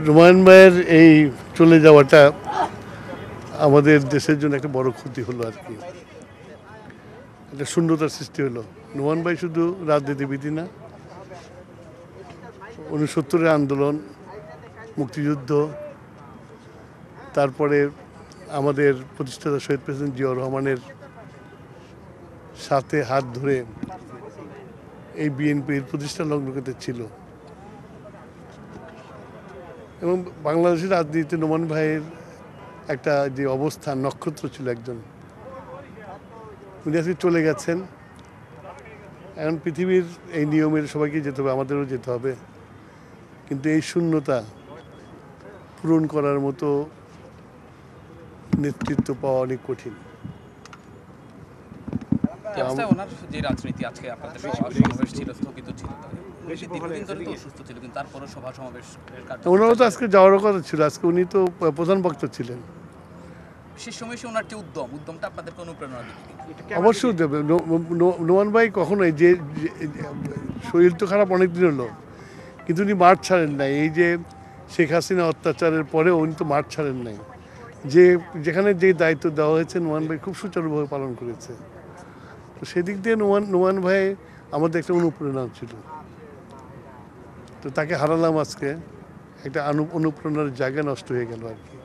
রুমায়ুন ভাইয়ের এই চলে যাওয়াটা আমাদের দেশের জন্য একটা বড় ক্ষতি হলো আর কি। একটা শূন্যতার সৃষ্টি হলো। রুমায়ুন ভাই শুধু রাজনীতিবিদ না, 69-এর আন্দোলন, মুক্তিযুদ্ধ, তারপরে আমাদের প্রতিষ্ঠাতা শহীদ প্রেসিডেন্ট জিয়াউর রহমানের সাথে হাত ধরে এই বিএনপির প্রতিষ্ঠা লগ্নকে ছিল এবং বাংলাদেশের রাজনীতিতে নোমান ভাইয়ের একটা যে অবস্থান, নক্ষত্র ছিল একজন। উনি আজকে চলে গেছেন। এখন পৃথিবীর এই নিয়মের সবাইকে যেতে হবে, আমাদেরও যেতে হবে, কিন্তু এই শূন্যতা পূরণ করার মতো নেতৃত্ব পাওয়া অনেক কঠিন। ওনার যে রাজনীতি আজকে আপনাদের সমাবেশ ছিল, স্থগিত ছিল, দীর্ঘদিন ধরে তো অসুস্থ ছিল, কিন্তু তারপরও সভা সমাবেশ ওনারও তো আজকে যাওয়ারও কথা ছিল। আজকে উনি তো প্রধান বক্তা ছিলেন। শেষ সময় এসে ওনার যে উদ্যমটা আপনাদেরকে অনুপ্রেরণা দিবে। অবশ্যই দেবে। নোমান ভাই কখনোই যে শরীর তো খারাপ অনেক দিন হলো, কিন্তু উনি মাঠ ছাড়েন নাই। এই যে শেখ হাসিনা অত্যাচারের পরেও উনি তো মাঠ ছাড়েন নাই। যেখানে যে দায়িত্ব দেওয়া হয়েছে নোমান ভাই খুব সুচারুভাবে পালন করেছে। তো সেদিক দিয়ে নোমান ভাই আমাদের একটা অনুপ্রেরণা ছিল। তো তাকে হারালাম আজকে, একটা অনুপ্রেরণার জায়গা নষ্ট হয়ে গেল আর কি।